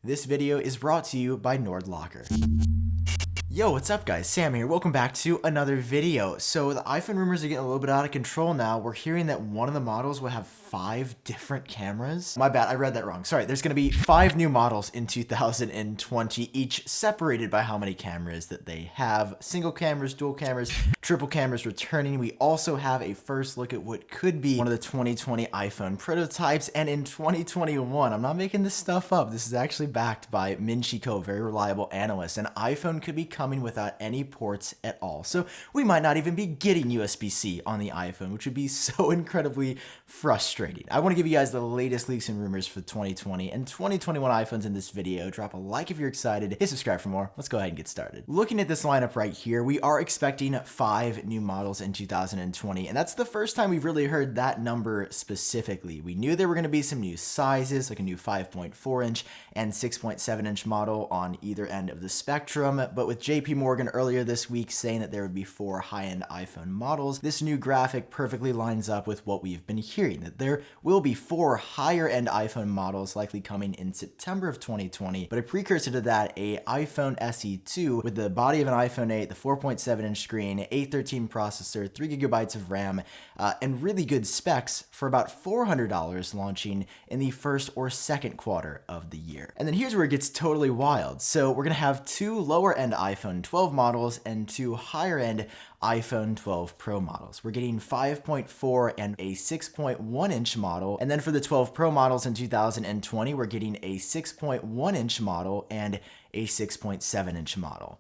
This video is brought to you by NordLocker. Yo, what's up guys? Sam here. Welcome back to another video. So the iPhone rumors are getting a little bit out of control now. We're hearing that one of the models will have 5 different cameras. My bad, I read that wrong. Sorry, there's going to be 5 new models in 2020, each separated by how many cameras that they have. Single cameras, dual cameras, triple cameras returning. We also have a first look at what could be one of the 2020 iPhone prototypes. And in 2021, I'm not making this stuff up. This is actually backed by Min Chi Kuo, very reliable analyst. An iPhone could be coming without any ports at all. So we might not even be getting USB-C on the iPhone, which would be so incredibly frustrating. I want to give you guys the latest leaks and rumors for 2020 and 2021 iPhones in this video. Drop a like if you're excited. Hit subscribe for more. Let's go ahead and get started. Looking at this lineup right here, we are expecting 5 new models in 2020, and that's the first time we've really heard that number specifically. We knew there were going to be some new sizes, like a new 5.4 inch and 6.7 inch model on either end of the spectrum, but with JP Morgan earlier this week saying that there would be 4 high-end iPhone models, this new graphic perfectly lines up with what we've been hearing, that there will be 4 higher-end iPhone models likely coming in September of 2020, but a precursor to that, a iPhone SE2 with the body of an iPhone 8, the 4.7 inch screen, A13 processor, 3 gigabytes of RAM, and really good specs for about $400 launching in the first or second quarter of the year. And then here's where it gets totally wild. So we're gonna have 2 lower-end iPhone 12 models and 2 higher-end iPhone 12 Pro models. We're getting 5.4 and a 6.1 inch model. And then for the 12 Pro models in 2020, we're getting a 6.1 inch model and a 6.7 inch model.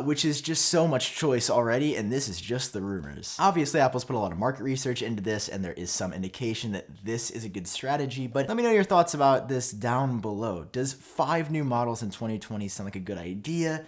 Which is just so much choice already, and this is just the rumors. Obviously, Apple's put a lot of market research into this, and there is some indication that this is a good strategy, but let me know your thoughts about this down below. Does 5 new models in 2020 sound like a good idea?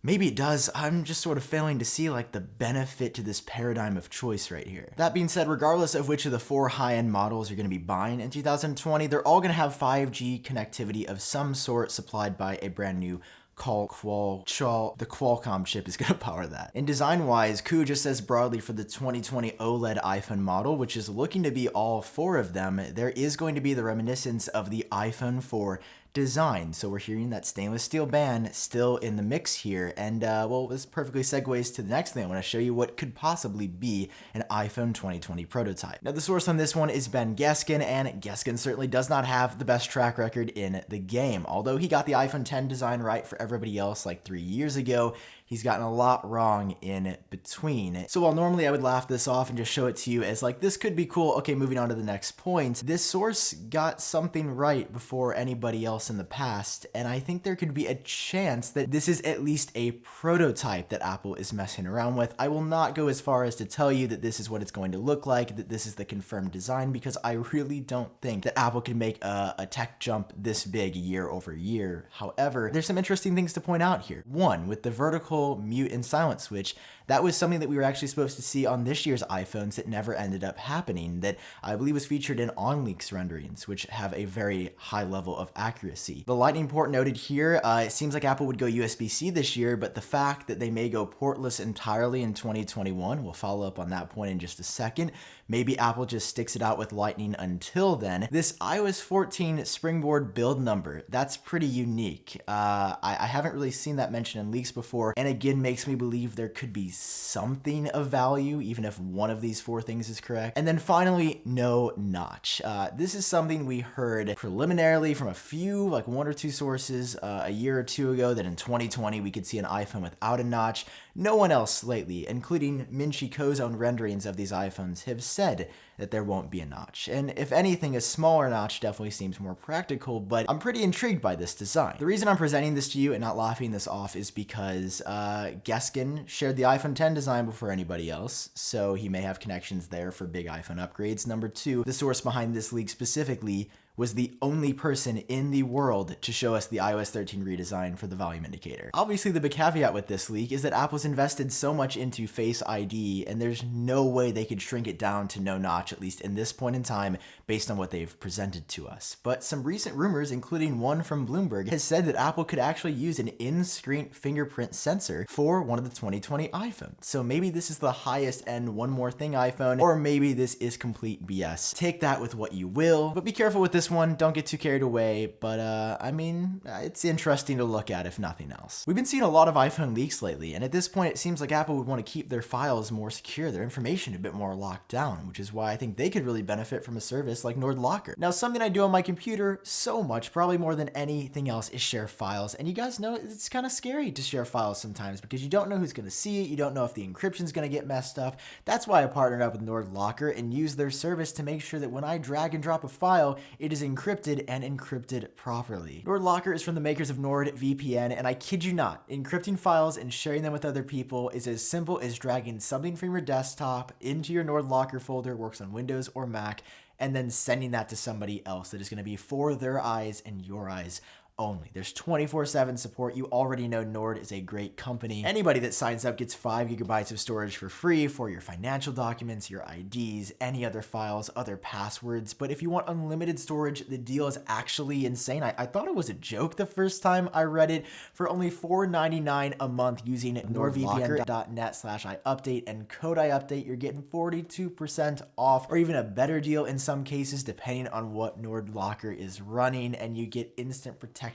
Maybe it does. I'm just sort of failing to see like the benefit to this paradigm of choice right here. That being said, regardless of which of the 4 high-end models you're going to be buying in 2020, they're all going to have 5G connectivity of some sort supplied by a brand new the Qualcomm chip is going to power that. And design-wise, Kuo just says broadly for the 2020 OLED iPhone model, which is looking to be all 4 of them, there is going to be the reminiscence of the iPhone 4 design. So we're hearing that stainless steel band still in the mix here. And well, this perfectly segues to the next thing. I want to show you what could possibly be an iPhone 2020 prototype. Now the source on this one is Ben Geskin, and Geskin certainly does not have the best track record in the game. Although he got the iPhone 10 design right for everybody else like 3 years ago, he's gotten a lot wrong in between. So while normally I would laugh this off and just show it to you as like, this could be cool, okay, moving on to the next point, this source got something right before anybody else in the past, and I think there could be a chance that this is at least a prototype that Apple is messing around with. I will not go as far as to tell you that this is what it's going to look like, that this is the confirmed design, because I really don't think that Apple can make a tech jump this big year over year. However, there's some interesting things to point out here. One, with the vertical mute and silent switch, that was something that we were actually supposed to see on this year's iPhones that never ended up happening, that I believe was featured in OnLeaks renderings, which have a very high level of accuracy. The Lightning port noted here, it seems like Apple would go USB-C this year, but the fact that they may go portless entirely in 2021, we'll follow up on that point in just a second. Maybe Apple just sticks it out with Lightning until then. This iOS 14 Springboard build number, that's pretty unique. I haven't really seen that mentioned in leaks before, and again makes me believe there could be something of value, even if one of these 4 things is correct. And then finally, no notch. This is something we heard preliminarily from a few, like 1 or 2 sources a year or 2 ago, that in 2020 we could see an iPhone without a notch. No one else lately, including Min Chi Kuo's own renderings of these iPhones, have said that there won't be a notch. And if anything, a smaller notch definitely seems more practical, but I'm pretty intrigued by this design. The reason I'm presenting this to you and not laughing this off is because Geskin shared the iPhone 10 design before anybody else, so he may have connections there for big iPhone upgrades. Number 2, the source behind this leak specifically was the only person in the world to show us the iOS 13 redesign for the volume indicator. Obviously, the big caveat with this leak is that Apple's invested so much into Face ID, and there's no way they could shrink it down to no notch, at least in this point in time, based on what they've presented to us. But some recent rumors, including one from Bloomberg, has said that Apple could actually use an in-screen fingerprint sensor for one of the 2020 iPhones. So maybe this is the highest end one more thing iPhone, or maybe this is complete BS. Take that with what you will, but be careful with this this one, don't get too carried away, but I mean, it's interesting to look at if nothing else. We've been seeing a lot of iPhone leaks lately, and at this point it seems like Apple would want to keep their files more secure, their information a bit more locked down, which is why I think they could really benefit from a service like NordLocker. Now, something I do on my computer so much, probably more than anything else, is share files, and you guys know it's kind of scary to share files sometimes because you don't know who's going to see it, you don't know if the encryption's going to get messed up. That's why I partnered up with NordLocker and used their service to make sure that when I drag and drop a file, it is encrypted and encrypted properly. NordLocker is from the makers of NordVPN, and I kid you not, encrypting files and sharing them with other people is as simple as dragging something from your desktop into your NordLocker folder, works on Windows or Mac, and then sending that to somebody else that is going to be for their eyes and your eyes only. There's 24/7 support. You already know Nord is a great company. Anybody that signs up gets 5 gigabytes of storage for free for your financial documents, your IDs, any other files, other passwords. But if you want unlimited storage, the deal is actually insane. I thought it was a joke the first time I read it. For only $4.99 a month using nordvpn.net/iupdate and code iupdate, you're getting 42% off, or even a better deal in some cases depending on what NordLocker is running, and you get instant protection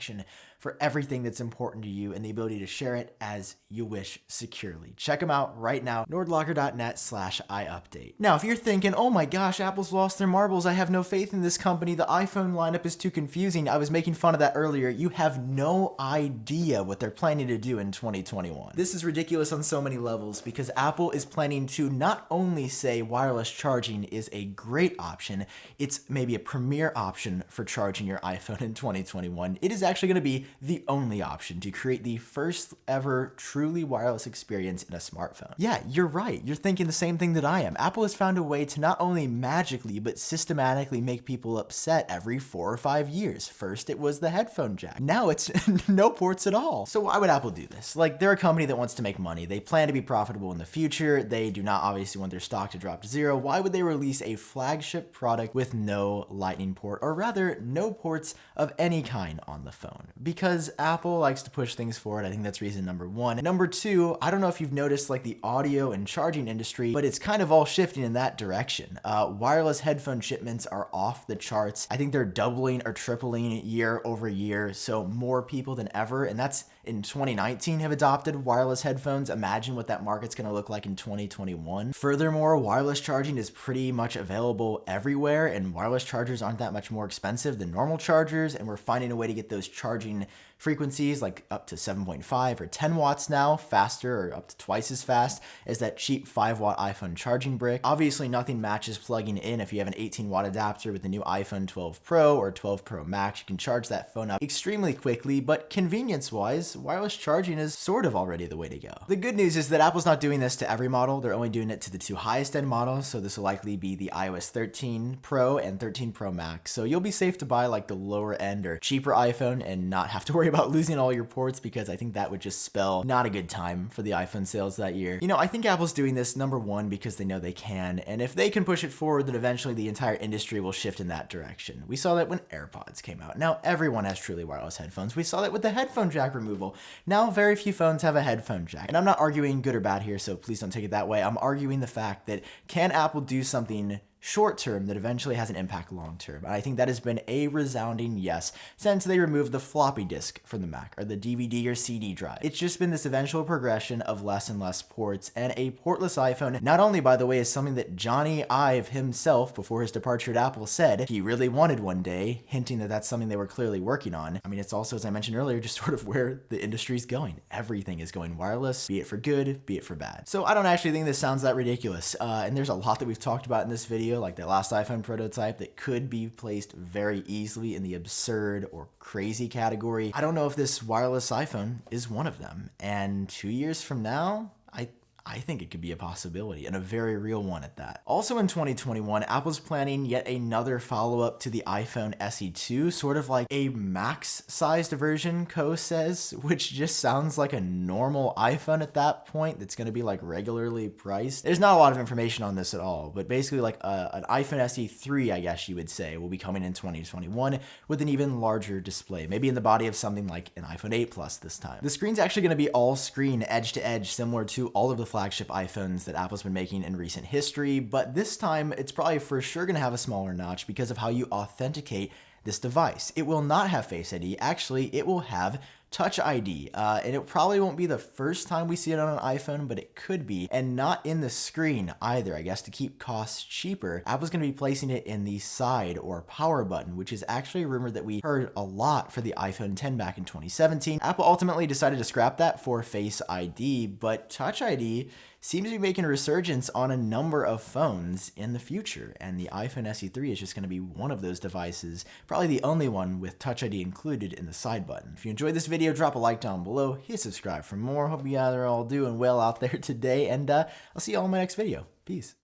for everything that's important to you and the ability to share it as you wish securely. Check them out right now, nordlocker.net/iupdate. Now, if you're thinking, oh my gosh, Apple's lost their marbles, I have no faith in this company, the iPhone lineup is too confusing, I was making fun of that earlier, you have no idea what they're planning to do in 2021. This is ridiculous on so many levels because Apple is planning to not only say wireless charging is a great option, it's maybe a premier option for charging your iPhone in 2021. It is actually going to be the only option to create the first ever truly wireless experience in a smartphone. Yeah, you're right. You're thinking the same thing that I am. Apple has found a way to not only magically, but systematically make people upset every 4 or 5 years. First, it was the headphone jack. Now it's no ports at all. So why would Apple do this? Like, they're a company that wants to make money. They plan to be profitable in the future. They do not obviously want their stock to drop to zero. Why would they release a flagship product with no lightning port, or rather no ports of any kind on the phone? Because Apple likes to push things forward. I think that's reason number one. Number two, I don't know if you've noticed like the audio and charging industry, but it's kind of all shifting in that direction. Wireless headphone shipments are off the charts. I think they're doubling or tripling year over year. So more people than ever, and that's in 2019, have adopted wireless headphones. Imagine what that market's going to look like in 2021. Furthermore, wireless charging is pretty much available everywhere, and wireless chargers aren't that much more expensive than normal chargers, and we're finding a way to get those charging frequencies like up to 7.5 or 10 watts now, faster or up to twice as fast as that cheap 5-watt iPhone charging brick. Obviously, nothing matches plugging in. If you have an 18-watt adapter with the new iPhone 12 Pro or 12 Pro Max, you can charge that phone up extremely quickly, but convenience-wise, wireless charging is sort of already the way to go. The good news is that Apple's not doing this to every model. They're only doing it to the 2 highest end models, so this will likely be the iOS 13 Pro and 13 Pro Max. So you'll be safe to buy like the lower end or cheaper iPhone and not have to worry about losing all your ports, because I think that would just spell not a good time for the iPhone sales that year. You know, I think Apple's doing this, number one, because they know they can, and if they can push it forward, then eventually the entire industry will shift in that direction. We saw that when AirPods came out. Now everyone has truly wireless headphones. We saw that with the headphone jack removal. Now very few phones have a headphone jack. And I'm not arguing good or bad here, so please don't take it that way. I'm arguing the fact that, can Apple do something short term that eventually has an impact long term? And I think that has been a resounding yes since they removed the floppy disk from the Mac, or the DVD or CD drive. It's just been this eventual progression of less and less ports, and a portless iPhone, not only, by the way, is something that Johnny Ive himself, before his departure at Apple, said he really wanted one day, hinting that that's something they were clearly working on. I mean, it's also, as I mentioned earlier, just sort of where the industry's going. Everything is going wireless, be it for good, be it for bad. So I don't actually think this sounds that ridiculous, and there's a lot that we've talked about in this video, like the last iPhone prototype, that could be placed very easily in the absurd or crazy category. I don't know if this wireless iPhone is one of them. And 2 years from now, I think it could be a possibility, and a very real one at that. Also in 2021, Apple's planning yet another follow-up to the iPhone SE2, sort of like a max-sized version, Co says, which just sounds like a normal iPhone at that point that's going to be like regularly priced. There's not a lot of information on this at all, but basically like an iPhone SE3, I guess you would say, will be coming in 2021 with an even larger display, maybe in the body of something like an iPhone 8 Plus this time. The screen's actually going to be all screen, edge to edge, similar to all of the flagship iPhones that Apple's been making in recent history, but this time it's probably for sure going to have a smaller notch because of how you authenticate this device. It will not have Face ID. Actually, it will have Touch ID, and it probably won't be the first time we see it on an iPhone, but it could be, and not in the screen either. I guess to keep costs cheaper, Apple's going to be placing it in the side or power button, which is actually a rumor that we heard a lot for the iPhone 10 back in 2017. Apple ultimately decided to scrap that for Face ID, but Touch ID seems to be making a resurgence on a number of phones in the future, and the iPhone SE3 is just going to be one of those devices, probably the only one with Touch ID included in the side button. If you enjoyed this video, drop a like down below, hit subscribe for more. Hope you guys are all doing well out there today, and I'll see you all in my next video. Peace.